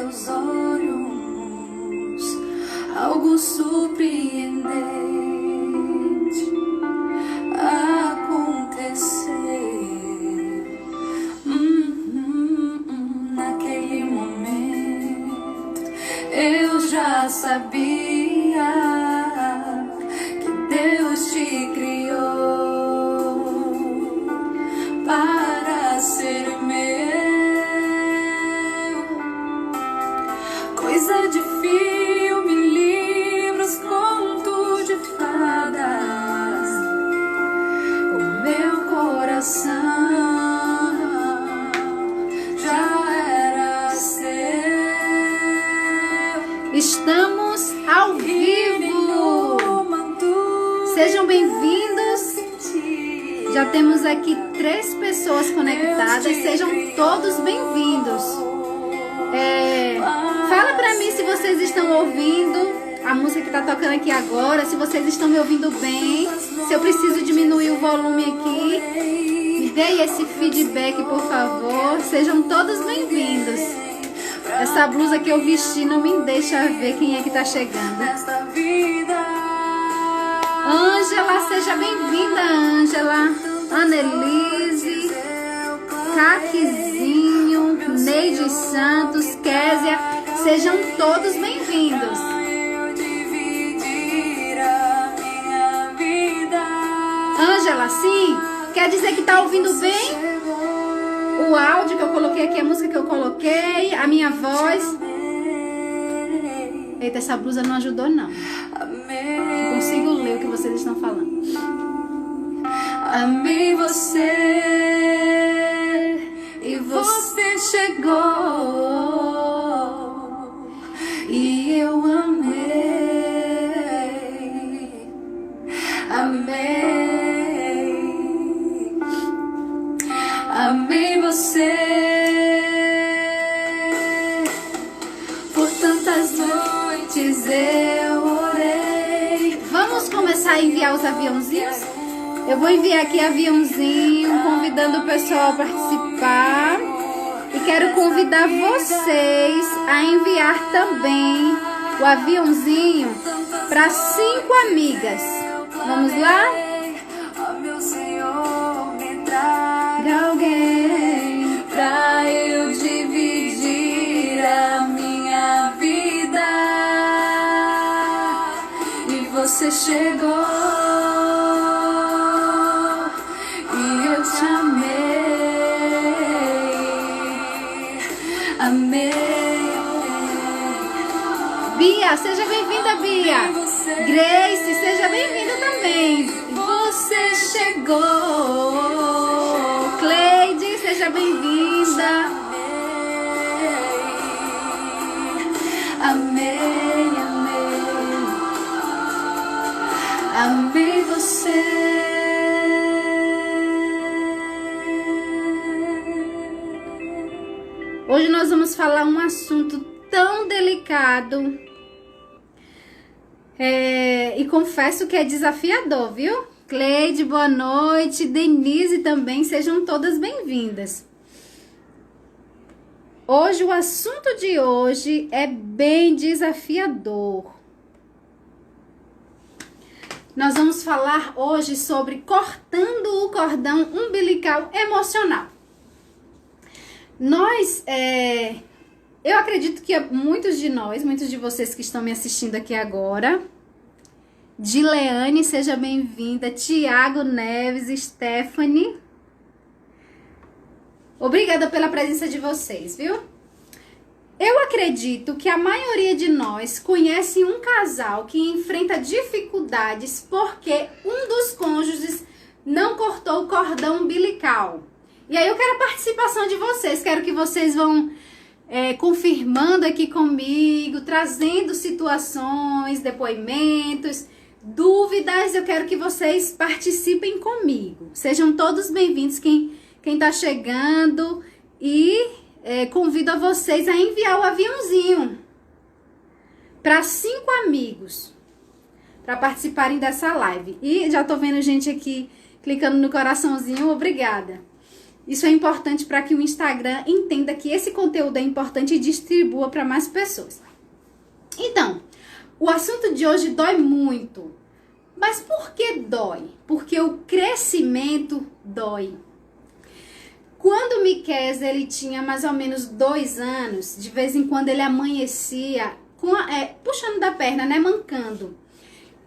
teus olhos algo surpreendente acontecer. Naquele momento eu já sabia que Deus te criou para ser meu. Coisa de filme, livros, conto de fadas. O meu coração já era seu. Estamos ao vivo. Sejam bem-vindos. Já temos aqui 3 pessoas conectadas. Sejam todos bem-vindos. Fala pra mim se vocês estão ouvindo a música que tá tocando aqui agora, se vocês estão me ouvindo bem, se eu preciso diminuir o volume aqui. Me dê esse feedback, por favor. Sejam todos bem-vindos. Essa blusa que eu vesti não me deixa ver quem é que tá chegando. Ângela, seja bem-vinda, Ângela. Annelise, Caquizinho, Neide Santos, Késia, sejam todos bem-vindos. Ângela, sim? Quer dizer que tá ouvindo bem? O áudio que eu coloquei aqui, a música que eu coloquei, a minha voz. Eita, essa blusa não ajudou, não. Não consigo ler o que vocês estão falando. Amei você e você chegou e eu amei, amei você por tantas noites eu orei. Vamos começar a enviar os aviãozinhos? Eu vou enviar aqui aviãozinho, convidando o pessoal a participar. E quero convidar vocês a enviar também o aviãozinho para 5 amigas. Vamos lá? Meu Senhor, me traga alguém pra eu dividir a minha vida. E você chegou. Bia, seja bem-vinda, Bia. Grace, seja bem-vinda também. Você chegou. Cleide, seja bem-vinda. Amei, amei você. Hoje nós vamos falar um assunto tão delicado e confesso que é desafiador, viu? Cleide, boa noite. Denise também, sejam todas bem-vindas. Hoje, o assunto de hoje é bem desafiador. Nós vamos falar hoje sobre cortando o cordão umbilical emocional. Eu acredito que muitos de vocês que estão me assistindo aqui agora, Dileane, seja bem-vinda, Tiago Neves, Stephanie, obrigada pela presença de vocês, viu? Eu acredito que a maioria de nós conhece um casal que enfrenta dificuldades porque um dos cônjuges não cortou o cordão umbilical. E aí eu quero a participação de vocês, quero que vocês vão confirmando aqui comigo, trazendo situações, depoimentos, dúvidas. Eu quero que vocês participem comigo. Sejam todos bem-vindos, quem tá chegando, e convido a vocês a enviar o aviãozinho para 5 amigos para participarem dessa live. E já tô vendo gente aqui clicando no coraçãozinho, obrigada. Isso é importante para que o Instagram entenda que esse conteúdo é importante e distribua para mais pessoas. Então, o assunto de hoje dói muito. Mas por que dói? Porque o crescimento dói. Quando o Miqueias, ele tinha mais ou menos 2 anos, de vez em quando ele amanhecia puxando da perna, né, mancando.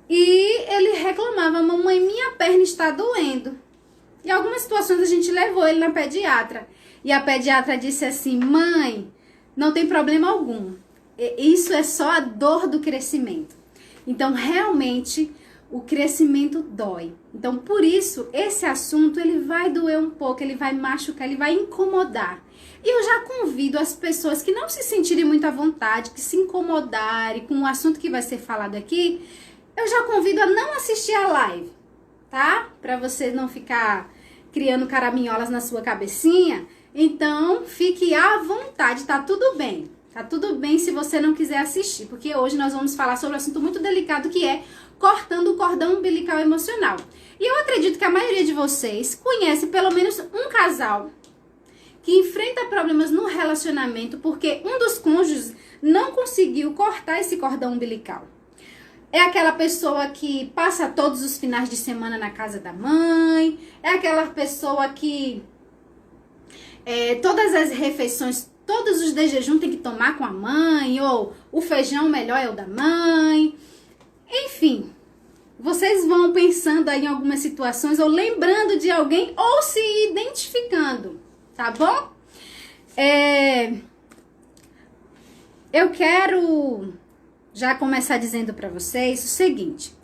E ele reclamava: mamãe, minha perna está doendo. Em algumas situações a gente levou ele na pediatra. E a pediatra disse assim: mãe, não tem problema algum. Isso é só a dor do crescimento. Então, realmente, o crescimento dói. Então, por isso, esse assunto, ele vai doer um pouco, ele vai machucar, ele vai incomodar. E eu já convido as pessoas que não se sentirem muito à vontade, que se incomodarem com o assunto que vai ser falado aqui, eu já convido a não assistir a live, tá? Para você não ficar criando caraminholas na sua cabecinha. Então, fique à vontade, tá tudo bem. Tá tudo bem se você não quiser assistir, porque hoje nós vamos falar sobre um assunto muito delicado, que é cortando o cordão umbilical emocional. E eu acredito que a maioria de vocês conhece pelo menos um casal que enfrenta problemas no relacionamento porque um dos cônjuges não conseguiu cortar esse cordão umbilical. É aquela pessoa que passa todos os finais de semana na casa da mãe, é aquela pessoa que todas as refeições, todos os de jejum tem que tomar com a mãe, ou o feijão melhor é o da mãe. Enfim, vocês vão pensando aí em algumas situações, ou lembrando de alguém, ou se identificando, tá bom? Eu quero já começar dizendo para vocês o seguinte: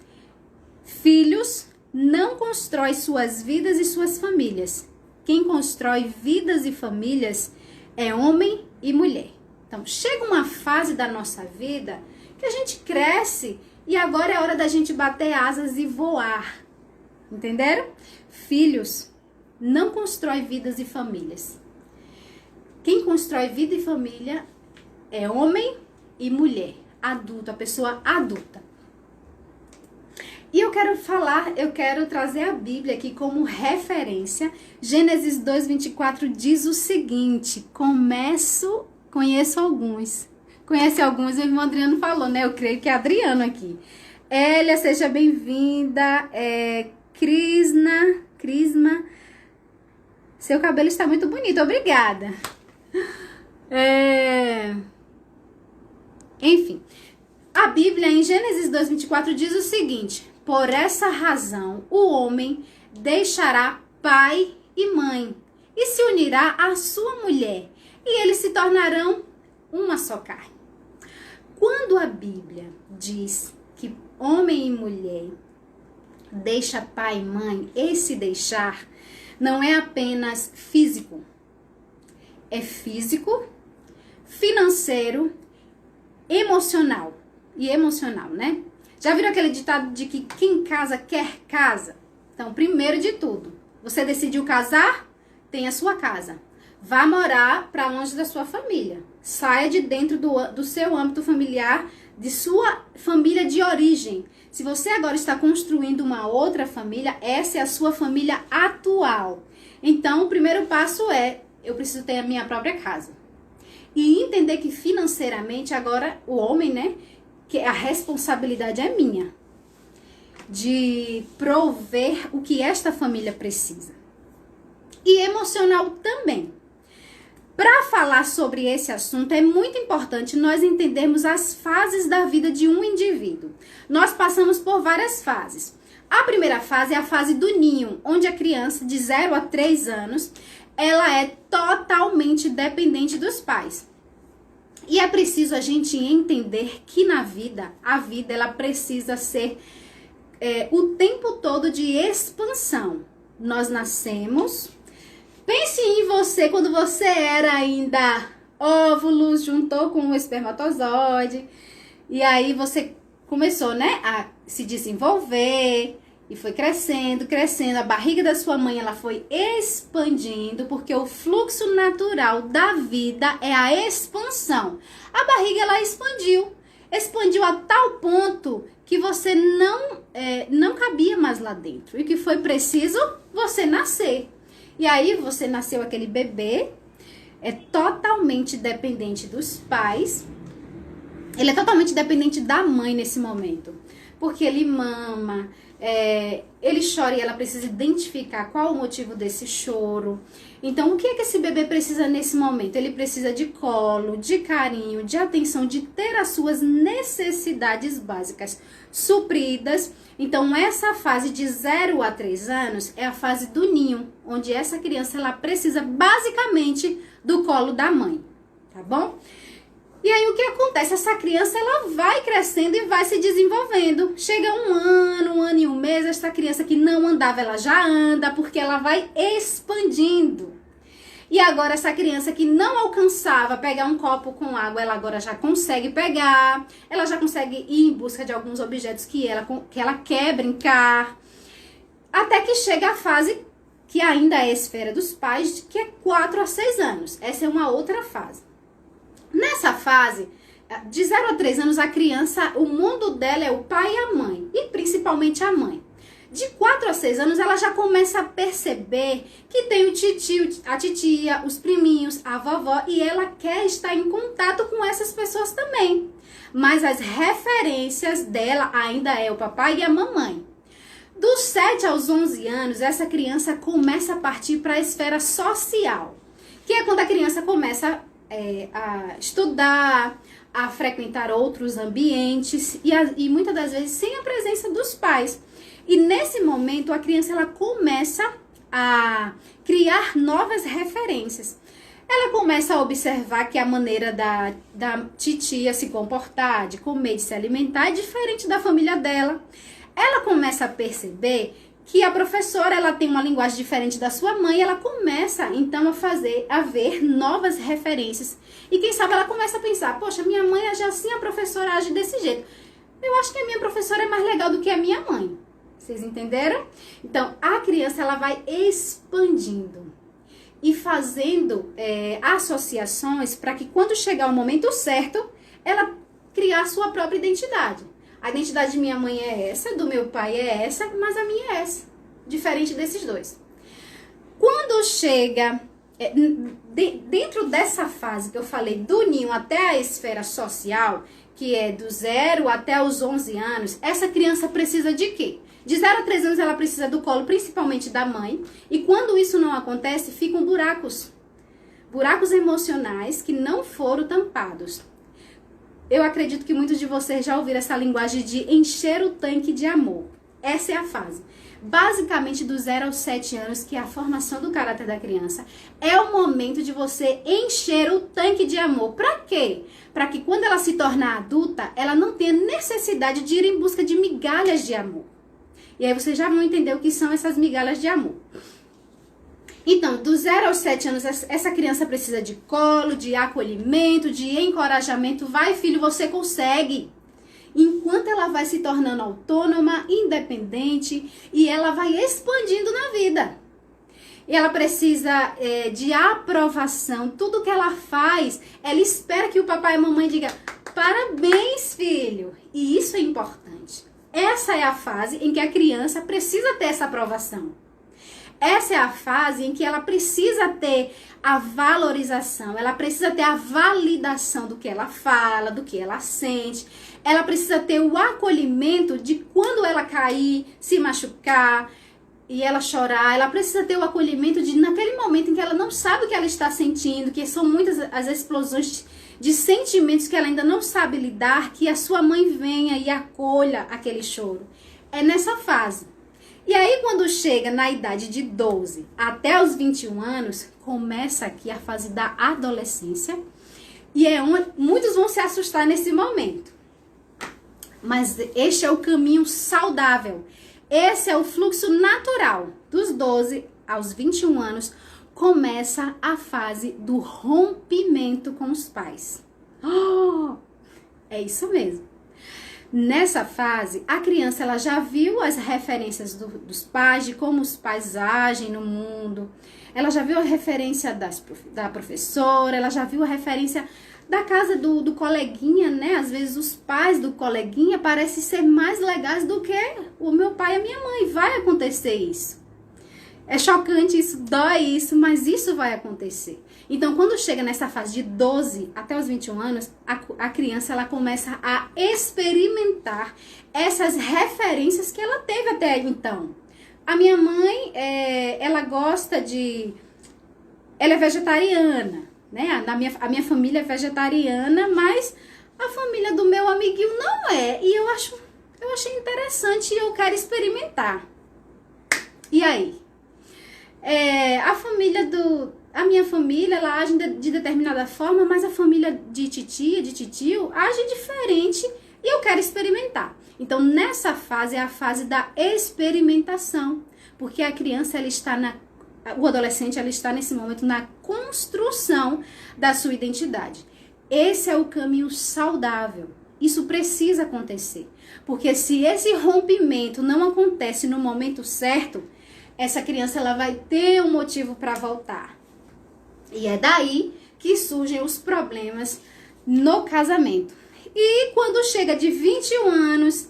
filhos não constroem suas vidas e suas famílias. Quem constrói vidas e famílias é homem e mulher. Então, chega uma fase da nossa vida que a gente cresce e agora é hora da gente bater asas e voar. Entenderam? Filhos não constrói vidas e famílias. Quem constrói vida e família é homem e mulher. Adulto, a pessoa adulta. E eu quero trazer a Bíblia aqui como referência. Gênesis 2:24 diz o seguinte: conheço alguns. Conhece alguns, o irmão Adriano falou, né? Eu creio que é Adriano aqui. Elia, seja bem-vinda. Crisma. Seu cabelo está muito bonito, obrigada. Enfim, a Bíblia em Gênesis 2:24 diz o seguinte: por essa razão o homem deixará pai e mãe e se unirá à sua mulher, e eles se tornarão uma só carne. Quando a Bíblia diz que homem e mulher deixa pai e mãe, esse deixar não é apenas físico. É físico, financeiro, emocional. E emocional, né? Já viram aquele ditado de que quem casa quer casa? Então, primeiro de tudo, você decidiu casar? Tem a sua casa. Vá morar para longe da sua família. Saia de dentro do seu âmbito familiar, de sua família de origem. Se você agora está construindo uma outra família, essa é a sua família atual. Então, o primeiro passo é: eu preciso ter a minha própria casa. E entender que financeiramente, agora, o homem, né? Que a responsabilidade é minha. De prover o que esta família precisa. E emocional também. Para falar sobre esse assunto, é muito importante nós entendermos as fases da vida de um indivíduo. Nós passamos por várias fases. A primeira fase é a fase do ninho, onde a criança de 0 a 3 anos, ela é totalmente dependente dos pais. E é preciso a gente entender que na vida, a vida ela precisa ser o tempo todo de expansão. Nós nascemos. Pense em você quando você era ainda óvulo, juntou com o espermatozoide. E aí você começou, né, a se desenvolver. E foi crescendo. A barriga da sua mãe, ela foi expandindo, porque o fluxo natural da vida é a expansão. A barriga, ela expandiu a tal ponto que você não cabia mais lá dentro. E que foi preciso você nascer. E aí você nasceu aquele bebê, é totalmente dependente dos pais. Ele é totalmente dependente da mãe nesse momento. Porque ele mama, ele chora e ela precisa identificar qual o motivo desse choro. Então, o que é que esse bebê precisa nesse momento? Ele precisa de colo, de carinho, de atenção, de ter as suas necessidades básicas supridas. Então, essa fase de 0 a 3 anos é a fase do ninho, onde essa criança ela precisa basicamente do colo da mãe, tá bom? E aí o que acontece? Essa criança ela vai crescendo e vai se desenvolvendo. Chega um ano e um mês, essa criança que não andava, ela já anda, porque ela vai expandindo. E agora essa criança que não alcançava pegar um copo com água, ela agora já consegue pegar. Ela já consegue ir em busca de alguns objetos que ela quer brincar. Até que chega a fase que ainda é a esfera dos pais, que é 4 a 6 anos. Essa é uma outra fase. Nessa fase, de 0 a 3 anos, a criança, o mundo dela é o pai e a mãe, e principalmente a mãe. De 4 a 6 anos, ela já começa a perceber que tem o titio, a titia, os priminhos, a vovó, e ela quer estar em contato com essas pessoas também. Mas as referências dela ainda é o papai e a mamãe. Dos 7 aos 11 anos, essa criança começa a partir para a esfera social, que é quando a criança começa a estudar, a frequentar outros ambientes e muitas das vezes sem a presença dos pais. E nesse momento a criança ela começa a criar novas referências. Ela começa a observar que a maneira da titia se comportar, de comer, de se alimentar é diferente da família dela. Ela começa a perceber que a professora ela tem uma linguagem diferente da sua mãe, ela começa então a ver novas referências. E quem sabe ela começa a pensar, poxa, minha mãe age assim, a professora age desse jeito. Eu acho que a minha professora é mais legal do que a minha mãe. Vocês entenderam? Então, a criança ela vai expandindo e fazendo associações para que quando chegar o momento certo, ela criar a sua própria identidade. A identidade de minha mãe é essa, do meu pai é essa, mas a minha é essa. Diferente desses dois. Quando chega dentro dessa fase que eu falei, do ninho até a esfera social, que é do 0 até os 11 anos, essa criança precisa de quê? De 0 a 3 anos ela precisa do colo, principalmente da mãe. E quando isso não acontece, ficam buracos. Buracos emocionais que não foram tampados. Eu acredito que muitos de vocês já ouviram essa linguagem de encher o tanque de amor. Essa é a fase. Basicamente, do 0 aos 7 anos, que é a formação do caráter da criança, é o momento de você encher o tanque de amor. Para quê? Para que quando ela se tornar adulta, ela não tenha necessidade de ir em busca de migalhas de amor. E aí vocês já vão entender o que são essas migalhas de amor. Então, do 0 aos 7 anos, essa criança precisa de colo, de acolhimento, de encorajamento. Vai, filho, você consegue. Enquanto ela vai se tornando autônoma, independente, e ela vai expandindo na vida. E ela precisa de aprovação. Tudo que ela faz, ela espera que o papai e a mamãe digam, parabéns, filho. E isso é importante. Essa é a fase em que a criança precisa ter essa aprovação. Essa é a fase em que ela precisa ter a valorização, ela precisa ter a validação do que ela fala, do que ela sente. Ela precisa ter o acolhimento de quando ela cair, se machucar e ela chorar. Ela precisa ter o acolhimento de naquele momento em que ela não sabe o que ela está sentindo, que são muitas as explosões de sentimentos que ela ainda não sabe lidar, que a sua mãe venha e acolha aquele choro. É nessa fase. E aí, quando chega na idade de 12 até os 21 anos, começa aqui a fase da adolescência. E muitos vão se assustar nesse momento. Mas este é o caminho saudável. Esse é o fluxo natural. Dos 12 aos 21 anos, começa a fase do rompimento com os pais. Oh, é isso mesmo. Nessa fase, a criança ela já viu as referências dos pais, de como os pais agem no mundo. Ela já viu a referência da professora, ela já viu a referência da casa do coleguinha, né? Às vezes os pais do coleguinha parecem ser mais legais do que o meu pai e a minha mãe. Vai acontecer isso. É chocante isso, dói isso, mas isso vai acontecer. Então, quando chega nessa fase de 12 até os 21 anos, a criança ela começa a experimentar essas referências que ela teve até então. A minha mãe, ela gosta de... Ela é vegetariana, né? A minha família é vegetariana, mas a família do meu amiguinho não é. E eu achei interessante e eu quero experimentar. E aí? A minha família, ela age de determinada forma, mas a família de titia, de titio, age diferente e eu quero experimentar. Então, nessa fase é a fase da experimentação, porque a criança, o adolescente, ela está nesse momento na construção da sua identidade. Esse é o caminho saudável. Isso precisa acontecer, porque se esse rompimento não acontece no momento certo, essa criança ela vai ter um motivo para voltar. E é daí que surgem os problemas no casamento. E quando chega de 21 anos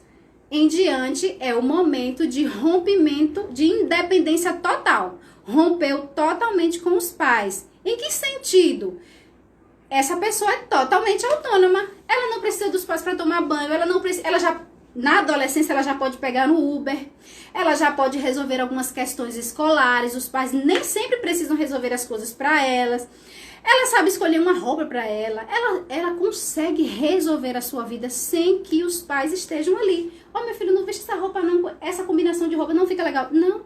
em diante, é o momento de rompimento de independência total. Rompeu totalmente com os pais. Em que sentido? Essa pessoa é totalmente autônoma. Ela não precisa dos pais para tomar banho, na adolescência ela já pode pegar no Uber, ela já pode resolver algumas questões escolares, os pais nem sempre precisam resolver as coisas para elas. Ela sabe escolher uma roupa para ela consegue resolver a sua vida sem que os pais estejam ali. Meu filho, não veste essa roupa não, essa combinação de roupa não fica legal. Não.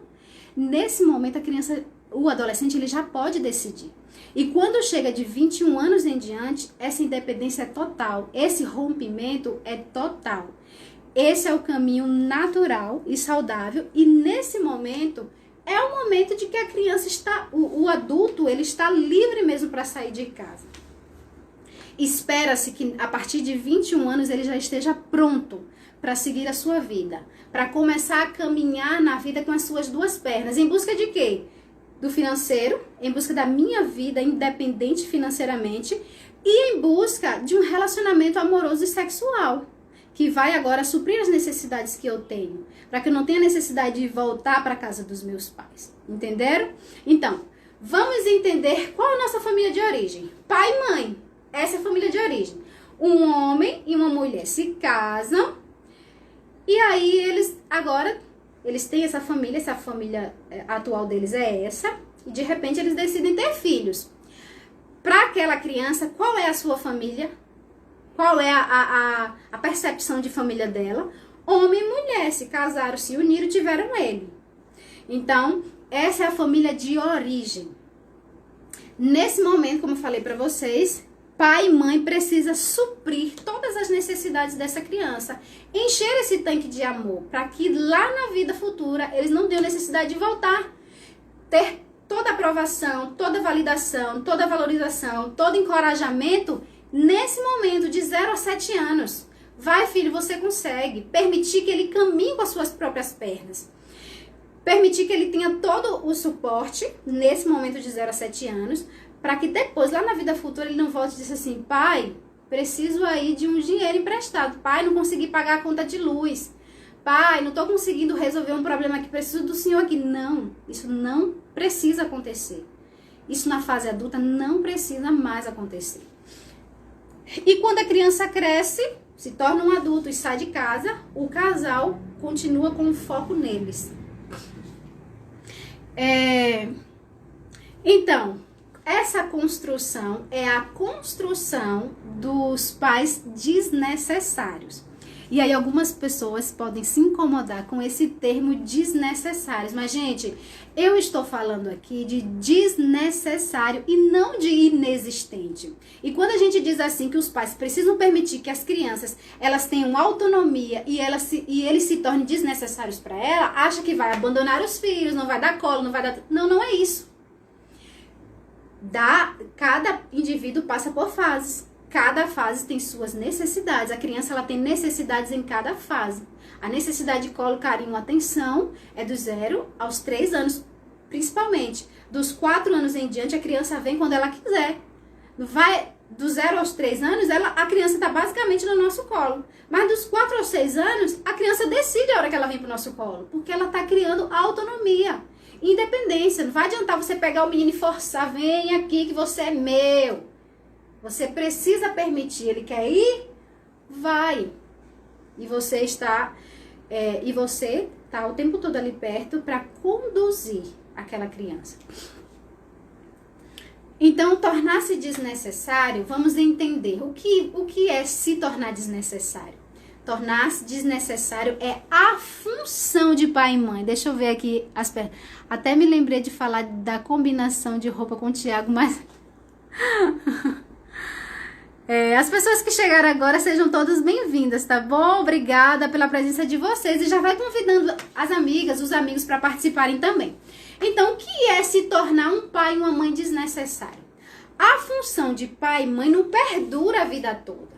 Nesse momento o adolescente ele já pode decidir. E quando chega de 21 anos em diante, essa independência é total, esse rompimento é total. Esse é o caminho natural e saudável, e nesse momento é o momento de que a criança o adulto, ele está livre mesmo para sair de casa. Espera-se que a partir de 21 anos ele já esteja pronto para seguir a sua vida, para começar a caminhar na vida com as suas duas pernas. Em busca de quê? Do financeiro, em busca da minha vida independente financeiramente e em busca de um relacionamento amoroso e sexual, que vai agora suprir as necessidades que eu tenho, para que eu não tenha necessidade de voltar para a casa dos meus pais. Entenderam? Então, vamos entender qual é a nossa família de origem. Pai e mãe, essa é a família de origem. Um homem e uma mulher se casam e aí eles têm essa família atual deles é essa, e de repente eles decidem ter filhos. Para aquela criança, qual é a sua família? Qual é a percepção de família dela? Homem e mulher se casaram, se uniram e tiveram ele. Então, essa é a família de origem. Nesse momento, como eu falei para vocês, pai e mãe precisam suprir todas as necessidades dessa criança. Encher esse tanque de amor, para que lá na vida futura eles não tenham necessidade de voltar. Ter toda a aprovação, toda a validação, toda a valorização, todo encorajamento nesse momento de 0 a 7 anos. Vai, filho, você consegue. Permitir que ele caminhe com as suas próprias pernas. Permitir que ele tenha todo o suporte nesse momento de 0 a 7 anos, para que depois, lá na vida futura, ele não volte e diga assim: pai, preciso aí de um dinheiro emprestado. Pai, não consegui pagar a conta de luz. Pai, não estou conseguindo resolver um problema aqui, preciso do senhor aqui. Não, isso não precisa acontecer. Isso na fase adulta não precisa mais acontecer. E quando a criança cresce, se torna um adulto e sai de casa, o casal continua com o foco neles. Então, essa construção é a construção dos pais desnecessários. E aí algumas pessoas podem se incomodar com esse termo desnecessários. Mas, gente, eu estou falando aqui de desnecessário e não de inexistente. E quando a gente diz assim que os pais precisam permitir que as crianças elas tenham autonomia e eles se tornem desnecessários para ela, acha que vai abandonar os filhos, não vai dar colo, não vai dar... Não, não é isso. Cada indivíduo passa por fases. Cada fase tem suas necessidades. A criança ela tem necessidades em cada fase. A necessidade de colo, carinho, atenção é do 0 aos 3 anos, principalmente. Dos 4 anos em diante, a criança vem quando ela quiser. Vai do 0 aos 3 anos, a criança está basicamente no nosso colo. Mas dos 4 aos 6 anos, a criança decide a hora que ela vem para o nosso colo, porque ela está criando autonomia. independência. Não vai adiantar você pegar o menino e forçar, vem aqui que você é meu. Você precisa permitir. Ele quer ir? Vai. E você está o tempo todo ali perto para conduzir aquela criança. Então, tornar-se desnecessário, vamos entender o que é se tornar desnecessário. Tornar-se desnecessário é a função de pai e mãe. Deixa eu ver aqui as pernas. Até me lembrei de falar da combinação de roupa com o Thiago, mas... as pessoas que chegaram agora, sejam todas bem-vindas, tá bom? Obrigada pela presença de vocês. E já vai convidando as amigas, os amigos para participarem também. Então, o que é se tornar um pai e uma mãe desnecessário? A função de pai e mãe não perdura a vida toda.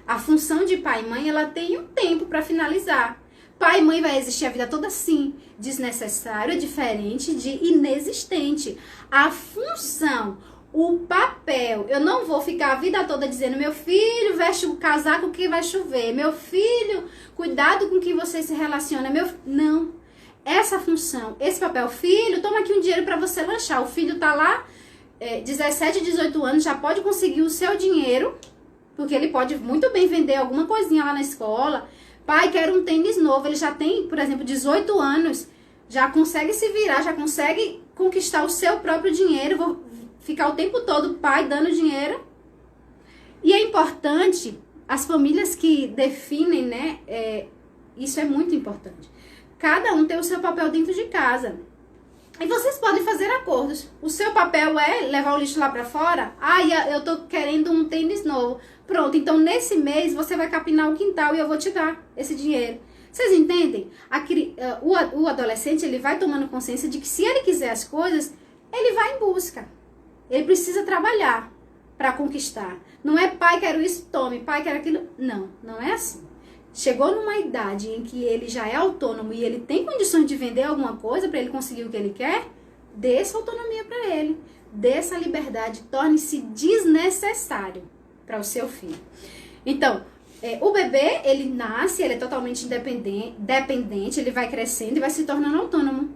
A função de pai e mãe, ela tem um tempo para finalizar. Pai e mãe vai existir a vida toda sim. Desnecessário é diferente de inexistente. A função, o papel, eu não vou ficar a vida toda dizendo, meu filho, veste o casaco que vai chover. Meu filho, cuidado com quem você se relaciona. Não. Essa função, esse papel, filho, toma aqui um dinheiro para você lanchar. O filho tá lá, 17, 18 anos, já pode conseguir o seu dinheiro, porque ele pode muito bem vender alguma coisinha lá na escola. Pai, quero um tênis novo. Ele já tem, por exemplo, 18 anos, já consegue se virar, já consegue conquistar o seu próprio dinheiro. Vou ficar o tempo todo pai dando dinheiro. E é importante, as famílias que definem, né, isso é muito importante. Cada um tem o seu papel dentro de casa. E vocês podem fazer acordos. O seu papel é levar o lixo lá pra fora? Eu tô querendo um tênis novo. Pronto, então nesse mês você vai capinar o quintal e eu vou te dar esse dinheiro. Vocês entendem? O adolescente, ele vai tomando consciência de que se ele quiser as coisas, ele vai em busca. Ele precisa trabalhar para conquistar. Não é pai, quero isso, tome, pai, quero aquilo. Não, não é assim. Chegou numa idade em que ele já é autônomo e ele tem condições de vender alguma coisa para ele conseguir o que ele quer, dê essa autonomia para ele, dê essa liberdade, torne-se desnecessário para o seu filho. Então, o bebê, ele nasce, ele é totalmente dependente, ele vai crescendo e vai se tornando autônomo.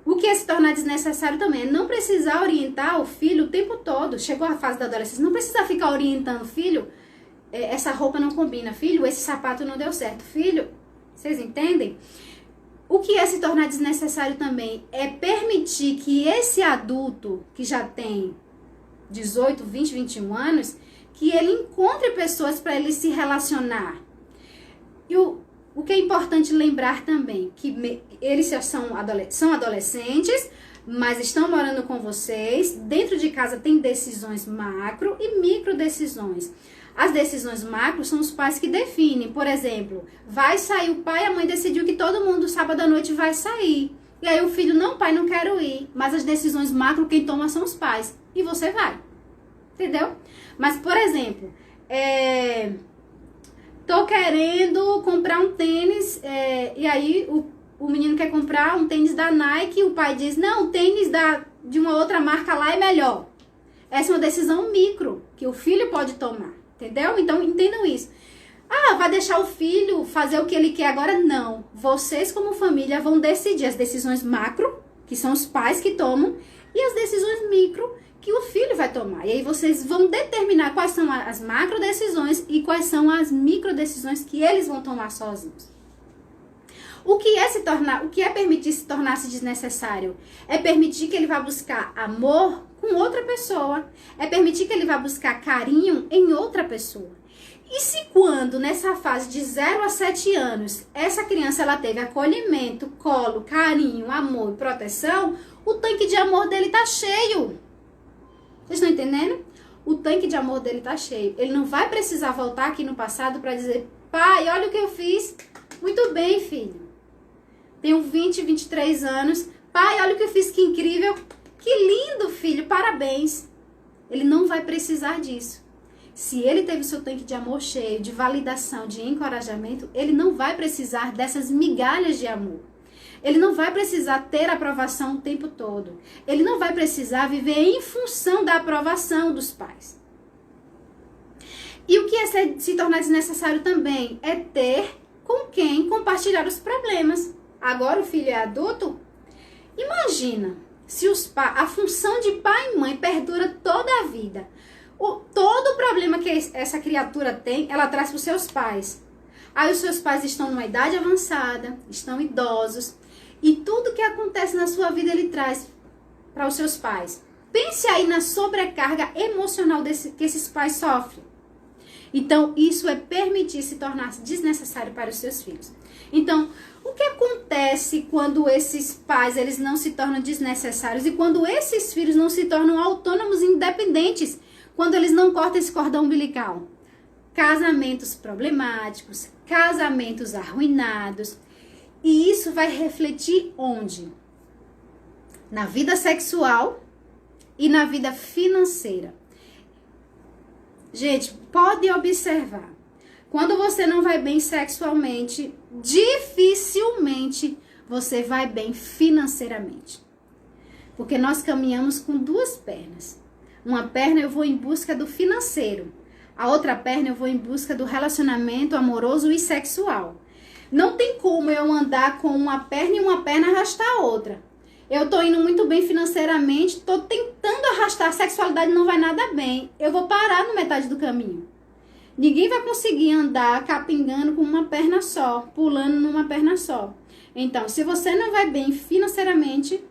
O que é se tornar desnecessário também é não precisar orientar o filho o tempo todo. Chegou a fase da adolescência, não precisa ficar orientando o filho. Essa roupa não combina, filho, esse sapato não deu certo, filho, vocês entendem? O que é se tornar desnecessário também é permitir que esse adulto que já tem 18, 20, 21 anos, que ele encontre pessoas para ele se relacionar. E o que é importante lembrar também, que eles são adolescentes, mas estão morando com vocês, dentro de casa tem decisões macro e micro decisões. As decisões macro são os pais que definem. Por exemplo, vai sair o pai, a mãe decidiu que todo mundo sábado à noite vai sair. E aí o filho, não, pai, não quero ir. Mas as decisões macro quem toma são os pais. E você vai. Entendeu? Mas, por exemplo, tô querendo comprar um tênis, e aí o menino quer comprar um tênis da Nike e o pai diz, não, o tênis de uma outra marca lá é melhor. Essa é uma decisão micro que o filho pode tomar. Entendeu? Então, entendam isso. Vai deixar o filho fazer o que ele quer agora? Não. Vocês, como família, vão decidir as decisões macro, que são os pais que tomam, e as decisões micro, que o filho vai tomar. E aí vocês vão determinar quais são as macro decisões e quais são as micro decisões que eles vão tomar sozinhos. O que é permitir se tornar-se desnecessário? É permitir que ele vá buscar amor com outra pessoa. É permitir que ele vá buscar carinho em outra pessoa. E se quando, nessa fase de 0 a 7 anos, essa criança ela teve acolhimento, colo, carinho, amor e proteção, o tanque de amor dele tá cheio. Vocês estão entendendo? O tanque de amor dele tá cheio. Ele não vai precisar voltar aqui no passado para dizer, pai, olha o que eu fiz. Muito bem, filho. Tenho 20, 23 anos. Pai, olha o que eu fiz, que incrível. Que lindo, filho, parabéns. Ele não vai precisar disso. Se ele teve o seu tanque de amor cheio, de validação, de encorajamento, ele não vai precisar dessas migalhas de amor. Ele não vai precisar ter aprovação o tempo todo. Ele não vai precisar viver em função da aprovação dos pais. E o que é se tornar desnecessário também é ter com quem compartilhar os problemas. Agora o filho é adulto. Imagina se a função de pai e mãe perdura toda a vida. Todo o problema que essa criatura tem, ela traz para os seus pais. Aí os seus pais estão numa idade avançada, estão idosos, e tudo que acontece na sua vida ele traz para os seus pais. Pense aí na sobrecarga emocional que esses pais sofrem. Então, isso é permitir se tornar desnecessário para os seus filhos. Então, o que acontece quando esses pais eles não se tornam desnecessários e quando esses filhos não se tornam autônomos e independentes? Quando eles não cortam esse cordão umbilical? Casamentos problemáticos, casamentos arruinados. E isso vai refletir onde? Na vida sexual e na vida financeira. Gente, pode observar. Quando você não vai bem sexualmente, dificilmente você vai bem financeiramente. Porque nós caminhamos com duas pernas. Uma perna eu vou em busca do financeiro. A outra perna eu vou em busca do relacionamento amoroso e sexual. Não tem como eu andar com uma perna e uma perna arrastar a outra. Eu tô indo muito bem financeiramente, tô tentando arrastar a sexualidade, não vai nada bem. Eu vou parar no metade do caminho. Ninguém vai conseguir andar capingando com uma perna só, pulando numa perna só. Então, se você não vai bem financeiramente,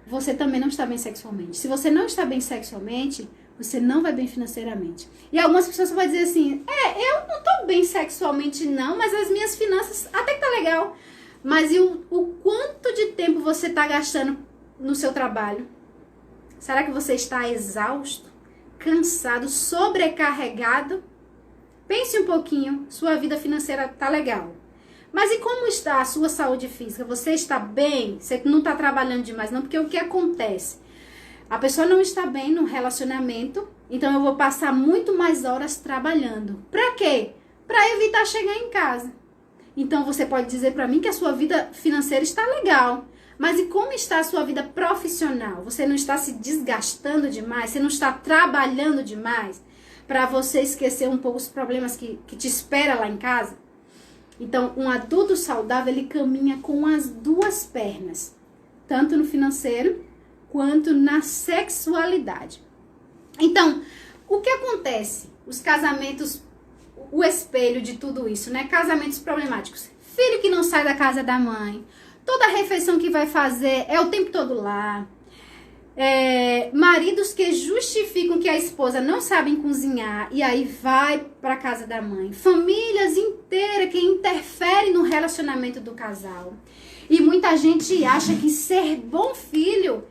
você também não está bem sexualmente. Se você não está bem sexualmente, você não vai bem financeiramente. E algumas pessoas vão dizer assim, eu não tô bem sexualmente não, mas as minhas finanças até que tá legal. Mas e o quanto de tempo você está gastando no seu trabalho? Será que você está exausto, cansado, sobrecarregado? Pense um pouquinho, sua vida financeira está legal. Mas e como está a sua saúde física? Você está bem? Você não está trabalhando demais não? Porque o que acontece? A pessoa não está bem no relacionamento, então eu vou passar muito mais horas trabalhando. Para quê? Para evitar chegar em casa. Então, você pode dizer para mim que a sua vida financeira está legal. Mas e como está a sua vida profissional? Você não está se desgastando demais? Você não está trabalhando demais? Para você esquecer um pouco os problemas que te espera lá em casa? Então, um adulto saudável, ele caminha com as duas pernas. Tanto no financeiro, quanto na sexualidade. Então, o que acontece? Os casamentos... O espelho de tudo isso, né? Casamentos problemáticos. Filho que não sai da casa da mãe. Toda refeição que vai fazer é o tempo todo lá. Maridos que justificam que a esposa não sabem cozinhar e aí vai para casa da mãe. Famílias inteiras que interferem no relacionamento do casal. E muita gente acha que ser bom filho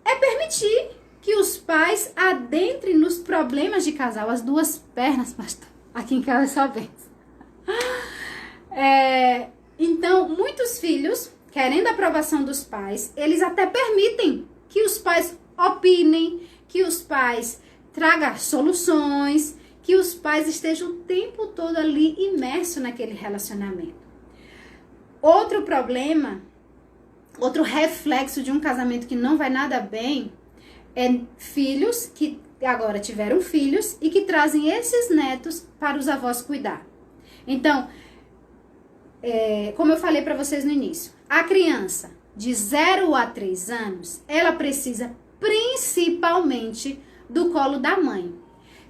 é permitir que os pais adentrem nos problemas de casal. As duas pernas, pastor. Aqui em casa é só benção. Então, muitos filhos, querendo a aprovação dos pais, eles até permitem que os pais opinem, que os pais tragam soluções, que os pais estejam o tempo todo ali imersos naquele relacionamento. Outro problema, outro reflexo de um casamento que não vai nada bem, é filhos que agora tiveram filhos e que trazem esses netos para os avós cuidar. Então, como eu falei para vocês no início, a criança de 0 a 3 anos, ela precisa principalmente do colo da mãe.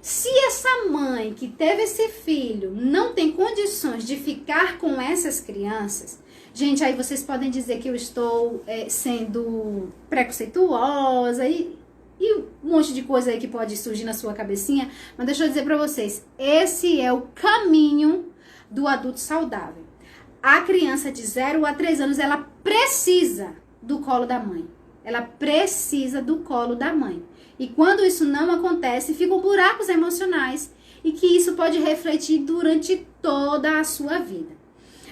Se essa mãe que teve esse filho não tem condições de ficar com essas crianças, gente, aí vocês podem dizer que eu estou sendo preconceituosa e um monte de coisa aí que pode surgir na sua cabecinha, mas deixa eu dizer pra vocês, esse é o caminho do adulto saudável. A criança de 0 a 3 anos, ela precisa do colo da mãe. Ela precisa do colo da mãe. E quando isso não acontece, ficam buracos emocionais e que isso pode refletir durante toda a sua vida.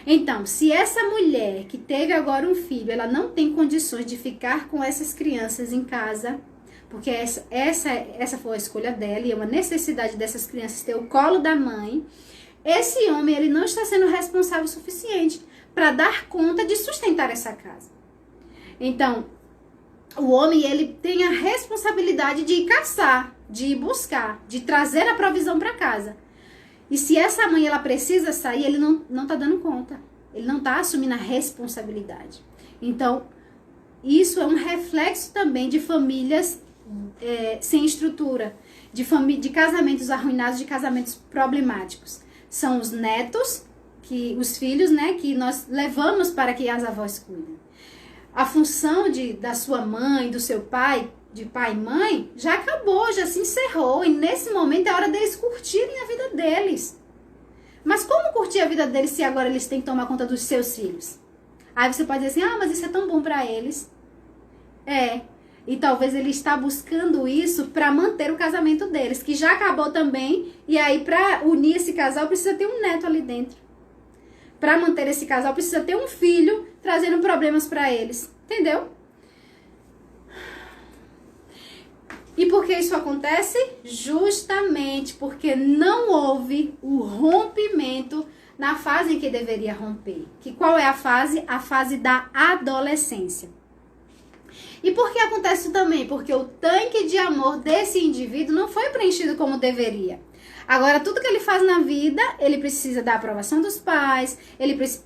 Então, se essa mulher que teve agora um filho, ela não tem condições de ficar com essas crianças em casa, porque essa foi a escolha dela e é uma necessidade dessas crianças ter o colo da mãe. Esse homem, ele não está sendo responsável o suficiente para dar conta de sustentar essa casa. Então, o homem, ele tem a responsabilidade de ir caçar, de ir buscar, de trazer a provisão para casa. E se essa mãe ela precisa sair, ele não tá dando conta. Ele não tá assumindo a responsabilidade. Então, isso é um reflexo também de famílias sem estrutura, de casamentos arruinados, de casamentos problemáticos. São os netos, os filhos, né, que nós levamos para que as avós cuidem. A função da sua mãe, do seu pai, de pai e mãe, já acabou, já se encerrou. E nesse momento é hora deles curtirem a vida deles. Mas como curtir a vida deles se agora eles têm que tomar conta dos seus filhos? Aí você pode dizer assim, mas isso é tão bom para eles. E talvez ele está buscando isso para manter o casamento deles, que já acabou também. E aí para unir esse casal precisa ter um neto ali dentro. Para manter esse casal precisa ter um filho trazendo problemas para eles. Entendeu? E por que isso acontece? Justamente porque não houve o rompimento na fase em que deveria romper. Que qual é a fase? A fase da adolescência. E por que acontece também? Porque o tanque de amor desse indivíduo não foi preenchido como deveria. Agora, tudo que ele faz na vida, ele precisa da aprovação dos pais,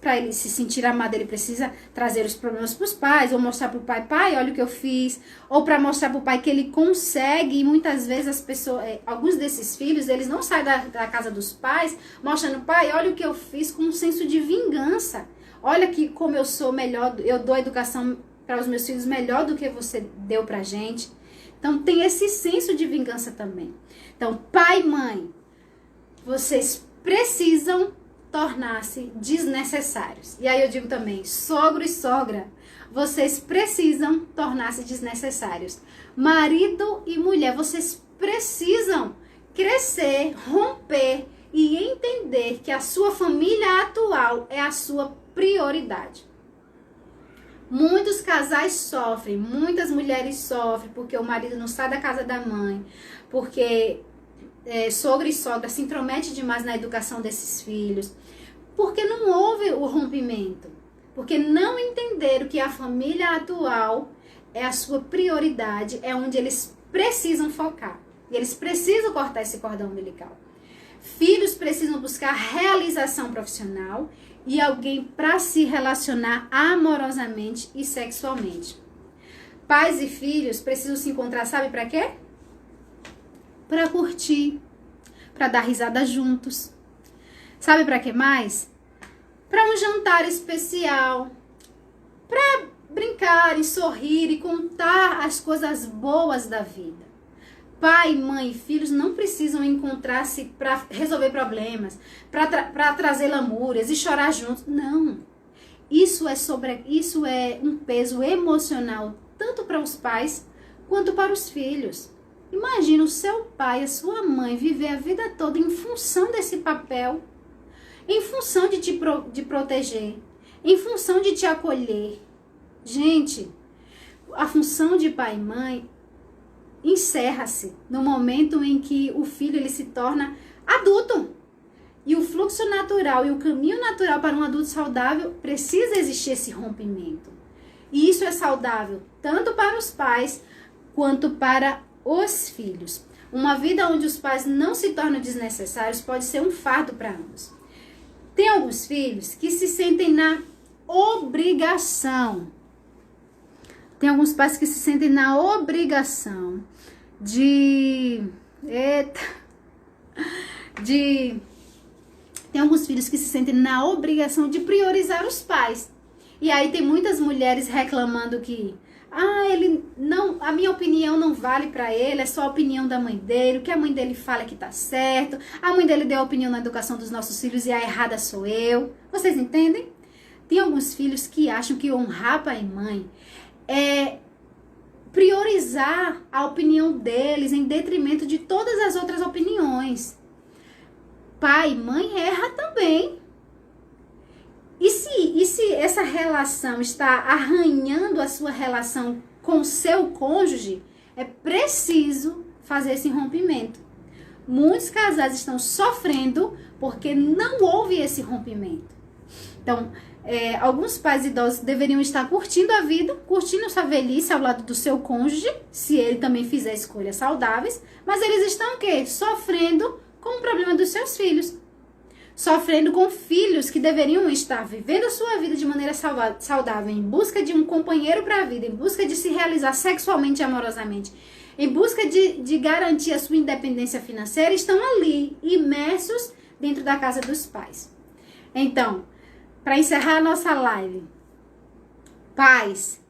para ele se sentir amado, ele precisa trazer os problemas para os pais, ou mostrar para o pai, olha o que eu fiz, ou para mostrar para o pai que ele consegue, e muitas vezes as pessoas, alguns desses filhos, eles não saem da casa dos pais, mostrando, pai, olha o que eu fiz, com um senso de vingança, olha que como eu sou melhor, eu dou educação para os meus filhos melhor do que você deu pra gente. Então tem esse senso de vingança também. Então, pai e mãe, vocês precisam tornar-se desnecessários. E aí eu digo também, sogro e sogra, vocês precisam tornar-se desnecessários. Marido e mulher, vocês precisam crescer, romper e entender que a sua família atual é a sua prioridade. Muitos casais sofrem, muitas mulheres sofrem porque o marido não sai da casa da mãe, porque sogro e sogra se intrometem demais na educação desses filhos, porque não houve o rompimento, porque não entenderam que a família atual é a sua prioridade, é onde eles precisam focar, e eles precisam cortar esse cordão umbilical. Filhos precisam buscar realização profissional e alguém para se relacionar amorosamente e sexualmente. Pais e filhos precisam se encontrar, sabe para quê? Para curtir, para dar risada juntos. Sabe para que mais? Para um jantar especial, para brincar e sorrir e contar as coisas boas da vida. Pai, mãe e filhos não precisam encontrar-se para resolver problemas, para trazer lamúrias e chorar juntos. Não. Isso é um peso emocional tanto para os pais quanto para os filhos. Imagina o seu pai, a sua mãe viver a vida toda em função desse papel, em função de proteger, em função de te acolher. Gente, a função de pai e mãe encerra-se no momento em que o filho ele se torna adulto. E o fluxo natural e o caminho natural para um adulto saudável precisa existir esse rompimento. E isso é saudável tanto para os pais quanto para os filhos. Uma vida onde os pais não se tornam desnecessários pode ser um fardo para ambos. Tem alguns filhos que se sentem na obrigação. Tem alguns pais que se sentem na obrigação Tem alguns filhos que se sentem na obrigação de priorizar os pais. E aí tem muitas mulheres reclamando que a minha opinião não vale pra ele, é só a opinião da mãe dele, o que a mãe dele fala que tá certo, a mãe dele deu a opinião na educação dos nossos filhos e a errada sou eu. Vocês entendem? Tem alguns filhos que acham que honrar pai e mãe é priorizar a opinião deles em detrimento de todas as outras opiniões. Pai e mãe erra também. E se essa relação está arranhando a sua relação com o seu cônjuge, é preciso fazer esse rompimento. Muitos casais estão sofrendo porque não houve esse rompimento. Então, alguns pais idosos deveriam estar curtindo a vida, curtindo sua velhice ao lado do seu cônjuge, se ele também fizer escolhas saudáveis, mas eles estão o quê? Sofrendo com o problema dos seus filhos. sofrendo com filhos que deveriam estar vivendo a sua vida de maneira saudável, em busca de um companheiro para a vida, em busca de se realizar sexualmente e amorosamente, em busca de garantir a sua independência financeira, estão ali, imersos dentro da casa dos pais. Então, para encerrar a nossa live, pais,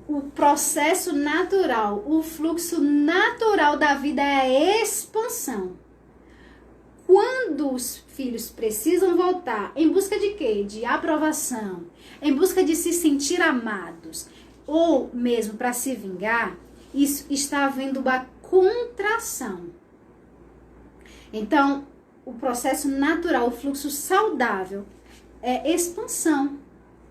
o processo natural, o fluxo natural da vida é a expansão. Quando os filhos precisam voltar, em busca de quê? De aprovação, em busca de se sentir amados, ou mesmo para se vingar, isso está havendo uma contração. Então, o processo natural, o fluxo saudável é expansão,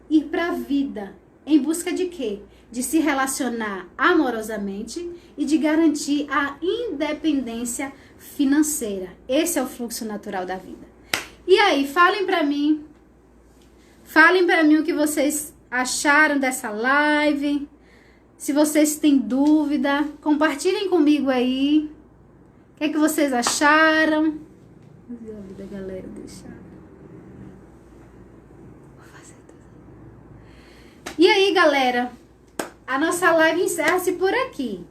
ir para a vida, em busca de quê? De se relacionar amorosamente e de garantir a independência financeira. Esse é o fluxo natural da vida. E aí, falem pra mim o que vocês acharam dessa live. Se vocês têm dúvida, compartilhem comigo aí. O que é que vocês acharam? Vou ver a vida, galera, deixar. E aí, galera, a nossa live encerra-se por aqui.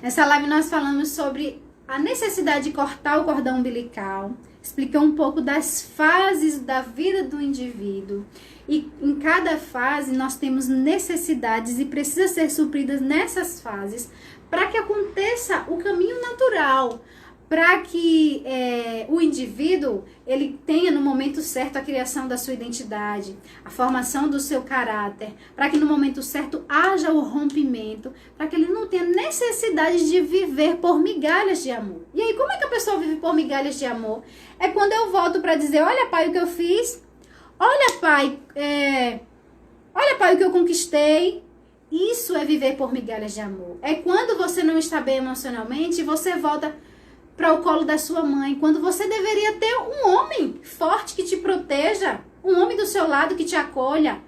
Nessa live nós falamos sobre a necessidade de cortar o cordão umbilical, expliquei um pouco das fases da vida do indivíduo. E em cada fase nós temos necessidades e precisa ser supridas nessas fases para que aconteça o caminho natural, para que o indivíduo ele tenha no momento certo a criação da sua identidade, a formação do seu caráter, para que no momento certo haja o rompimento, para que ele não tenha necessidade de viver por migalhas de amor. E aí, como é que a pessoa vive por migalhas de amor? É quando eu volto para dizer, olha pai, o que eu fiz, olha pai, o que eu conquistei. Isso é viver por migalhas de amor. É quando você não está bem emocionalmente, você volta para o colo da sua mãe, quando você deveria ter um homem forte que te proteja, um homem do seu lado que te acolha,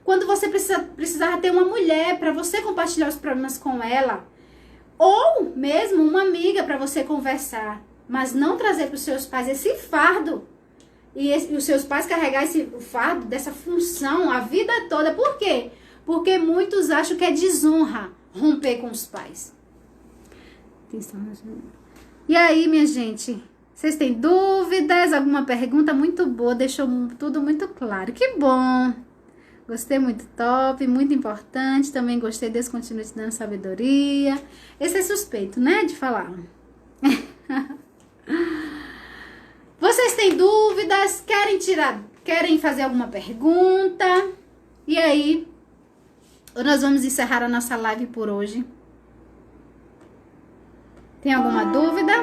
quando você precisava ter uma mulher para você compartilhar os problemas com ela, ou mesmo uma amiga para você conversar, mas não trazer para os seus pais esse fardo, e os seus pais carregar o fardo dessa função a vida toda. Por quê? Porque muitos acham que é desonra romper com os pais. E aí, minha gente, vocês têm dúvidas? Alguma pergunta? Muito boa, deixou tudo muito claro. Que bom! Gostei, muito top, muito importante. Também gostei desse continue te dando sabedoria. Esse é suspeito, né, de falar. Vocês têm dúvidas? Querem fazer alguma pergunta? E aí, nós vamos encerrar a nossa live por hoje. Tem alguma dúvida?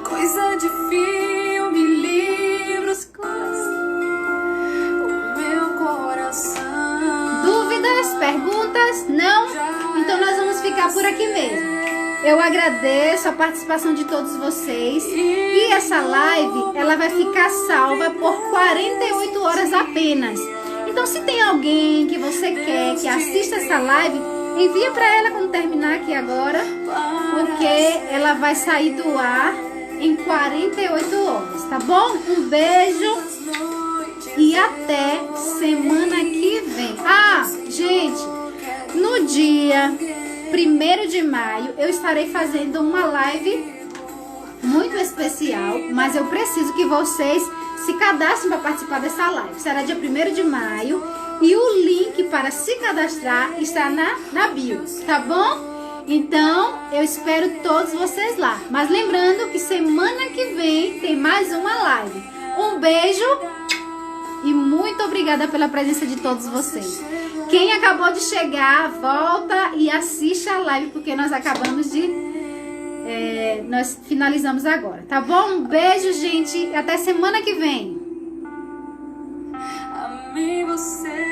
Coisa de filme, livros, o meu coração. Dúvidas? Perguntas? Não? Então nós vamos ficar por aqui mesmo. Eu agradeço a participação de todos vocês. E essa live, ela vai ficar salva por 48 horas apenas. Então, se tem alguém que você quer que assista essa live, envia para ela quando terminar aqui agora, porque ela vai sair do ar em 48 horas, tá bom? Um beijo e até semana que vem. Ah, gente, no dia 1º de maio eu estarei fazendo uma live muito especial, mas eu preciso que vocês se cadastrem para participar dessa live. Será dia 1º de maio e o link para se cadastrar está na bio, tá bom? Então, eu espero todos vocês lá. Mas lembrando que semana que vem tem mais uma live. Um beijo e muito obrigada pela presença de todos vocês. Quem acabou de chegar, volta e assiste a live, porque nós acabamos de... nós finalizamos agora, tá bom? Um beijo, gente, e até semana que vem. Amei você.